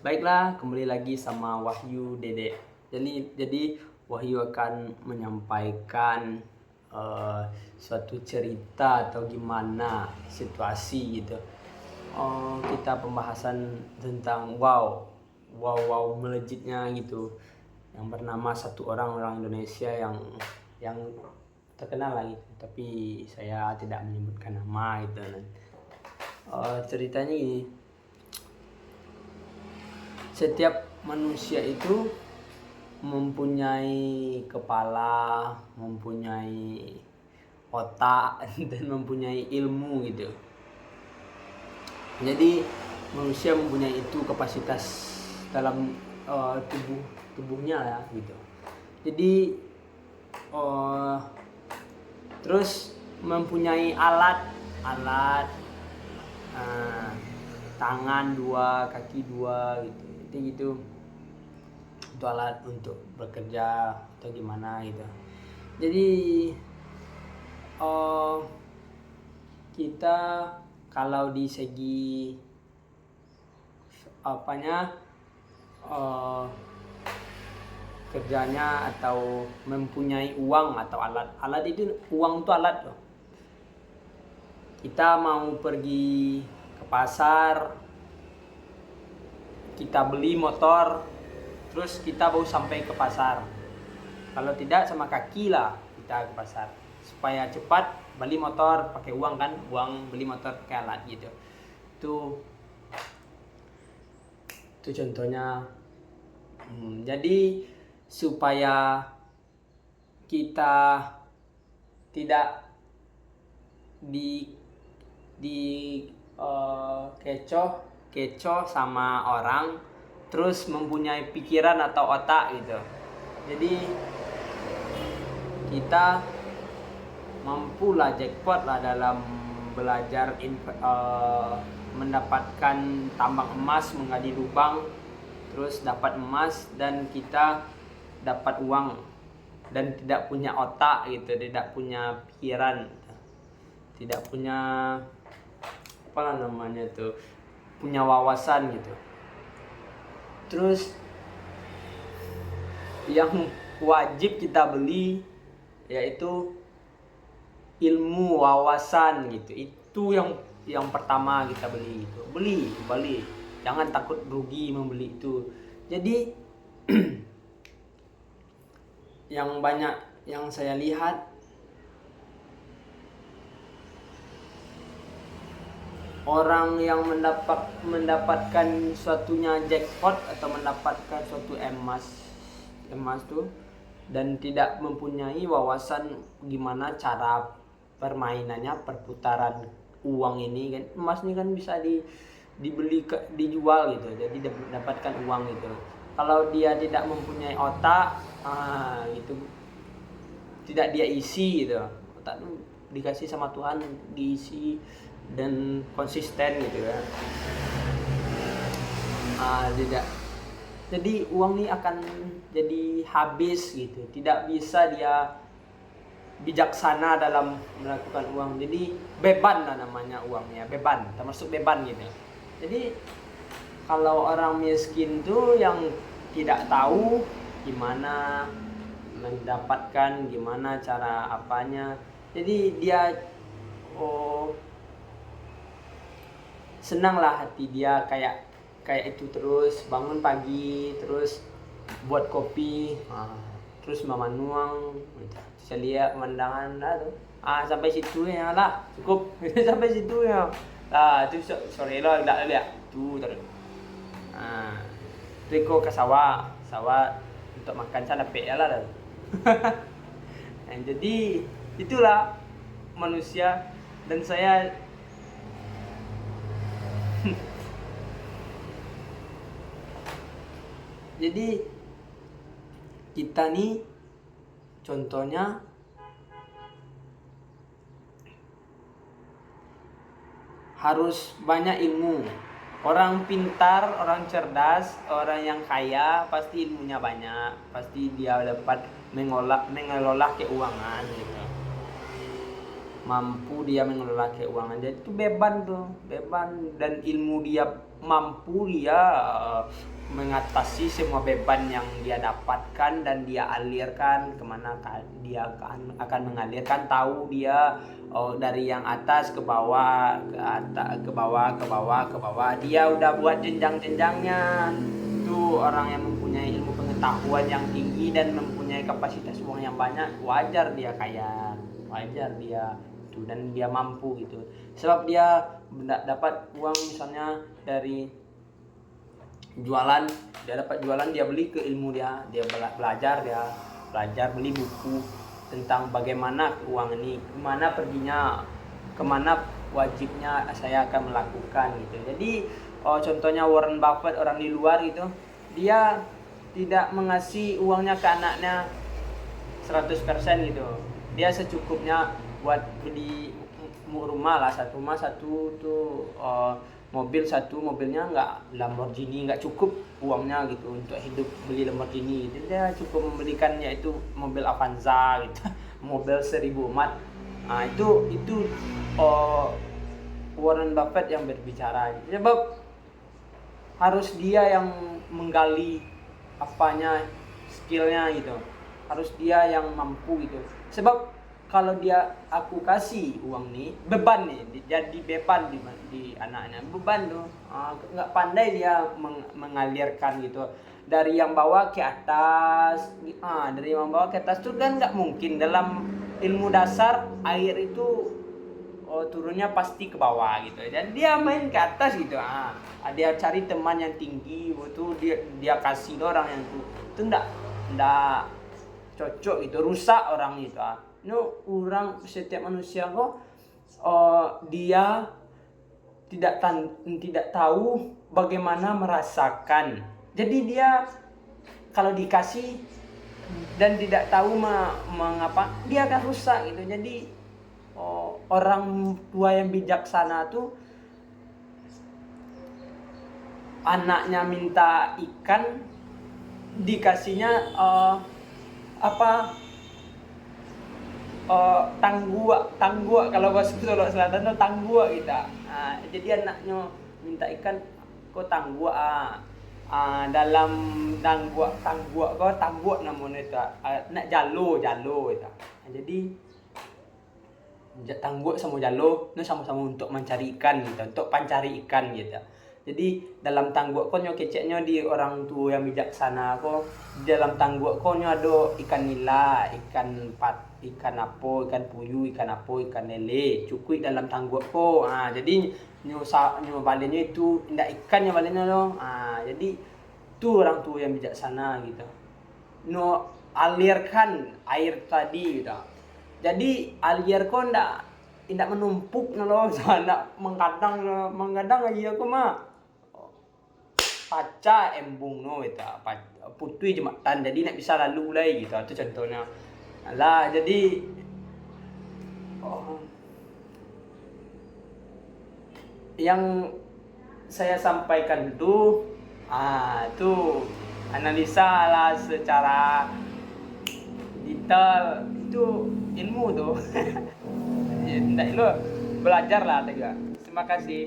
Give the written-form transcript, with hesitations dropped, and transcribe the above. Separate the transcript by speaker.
Speaker 1: Baiklah, kembali lagi sama Wahyu Dede. Jadi Wahyu akan menyampaikan suatu cerita atau gimana situasi gitu. Kita pembahasan tentang wow melejitnya gitu, yang bernama satu orang Indonesia yang terkenal lah gitu. Tapi saya tidak menyebutkan nama gitu. Ceritanya gini. Setiap manusia itu mempunyai kepala, mempunyai otak, dan mempunyai ilmu gitu. Jadi manusia mempunyai itu kapasitas dalam tubuhnya ya gitu. Jadi terus mempunyai alat tangan dua, kaki dua gitu. Itu alat untuk bekerja atau gimana gitu. Jadi kita kalau di segi kerjanya atau mempunyai uang atau alat itu, uang itu alat loh. Kita mau pergi ke pasar, kita beli motor, terus kita baru sampai ke pasar. Kalau tidak sama kaki lah kita ke pasar. Supaya cepat beli motor pakai uang kan, uang beli motor pakai alat gitu. Itu contohnya. Jadi supaya kita tidak kecoh sama orang, terus mempunyai pikiran atau otak gitu. Jadi kita mampulah jackpot lah dalam belajar mendapatkan tambang emas, menggali lubang, terus dapat emas, dan kita dapat uang dan tidak punya otak gitu, tidak punya pikiran, tidak punya punya wawasan gitu. Terus yang wajib kita beli yaitu ilmu, wawasan gitu. Itu yang pertama kita beli gitu. Beli. Jangan takut rugi membeli itu. Jadi yang banyak yang saya lihat, orang yang mendapatkan suatunya jackpot atau mendapatkan suatu emas tuh, dan tidak mempunyai wawasan gimana cara permainannya, perputaran uang ini kan. Emas ini kan bisa dijual gitu, jadi dapatkan uang gitu. Kalau dia tidak mempunyai otak, gitu, tidak dia isi gitu. Otak itu dikasih sama Tuhan, diisi dan konsisten gitu ya. Tidak. Jadi uang ini akan jadi habis gitu. Tidak bisa dia bijaksana dalam melakukan uang. Jadi beban lah namanya uangnya, beban, termasuk beban gitu. Jadi kalau orang miskin tuh yang tidak tahu gimana mendapatkan, gimana cara apanya, jadi dia senang lah hati dia kayak itu, terus bangun pagi, terus buat kopi, terus mamanuang, saya lihat pemandangan lah tuh. Sampai situ ya lah, cukup. Sampai situ ya lah, itu sore lah tidak lihat tuh terus. Itu ke sawah untuk makan sana ya lah. Jadi itulah manusia, dan saya jadi kita nih contohnya harus banyak ilmu. Orang pintar, orang cerdas, orang yang kaya pasti ilmunya banyak, pasti dia dapat mengelola keuangan gitu. Mampu dia mengelola keuangan, jadi itu beban dan ilmu dia mampu dia mengatasi semua beban yang dia dapatkan dan dia alirkan kemana dia akan mengalirkan, tahu dia dari yang atas ke bawah, ke atas, ke bawah, ke bawah, ke bawah. Dia udah buat jenjang-jenjangnya. Itu orang yang mempunyai ilmu pengetahuan yang tinggi dan mempunyai kapasitas uang yang banyak, wajar dia kaya, wajar dia itu, dan dia mampu gitu. Sebab dia dapat uang misalnya dari jualan, dia dapat jualan, dia beli ke ilmu, dia belajar, beli buku tentang bagaimana uang ini, kemana perginya, kemana wajibnya saya akan melakukan gitu. Jadi contohnya Warren Buffett, orang di luar gitu, dia tidak mengasih uangnya ke anaknya 100% gitu. Dia secukupnya buat beli rumah lah, satu rumah satu tuh mobil satu, mobilnya nggak Lamborghini, nggak cukup uangnya gitu untuk hidup beli Lamborghini. Jadi dia cukup membelikan yaitu mobil Avanza gitu, mobil 1000 umat. Nah, itu Warren Buffett yang berbicara. Sebab harus dia yang menggali apanya, skillnya gitu. Harus dia yang mampu gitu. Sebab kalau dia aku kasih uang nih, beban nih, jadi beban di anaknya, beban tuh, nggak pandai dia mengalirkan gitu dari yang bawah ke atas. Dari yang bawah ke atas tuh kan nggak mungkin. Dalam ilmu dasar air itu turunnya pasti ke bawah gitu, dan dia main ke atas gitu. Dia cari teman yang tinggi, itu dia kasih orang yang itu ndak cocok gitu, rusak orang itu. Orang setiap manusia kok dia tidak tahu bagaimana merasakan. Jadi dia kalau dikasih dan tidak tahu mengapa, dia akan rusak gitu. Jadi orang tua yang bijaksana tuh, anaknya minta ikan dikasihnya tanggua kalau bahasa Solo Selatan tuh tanggua kita. Jadi anaknya minta ikan, kok tanggua dalam tanggua kok tanggua namanya itu nak jalo itu. Jadi tanggua sama jalo itu sama-sama untuk mencari ikan gitu, untuk pancari ikan gitu. Jadi dalam tangguk ko nyo keceknya di orang tua yang bijaksana ko, di dalam tangguk ko nyo ada ikan nila, ikan ikan puyuh, ikan lele, cukui dalam tangguk ko. Jadi nyo balinnya itu ndak ikan nyo balinnya lo. Jadi itu orang tua yang bijaksana gitu. No alirkan air tadi gitu. Jadi alir ko ndak menumpuk lo, ndak menggadang aja aku mah. Paca embung no itu putui jembatan, jadi nak bisa lalu lagi gitu, itu contohnya lah. Jadi yang saya sampaikan itu analisa lah secara detail, itu ilmu tuh. Tidak lo belajar lah, terima kasih.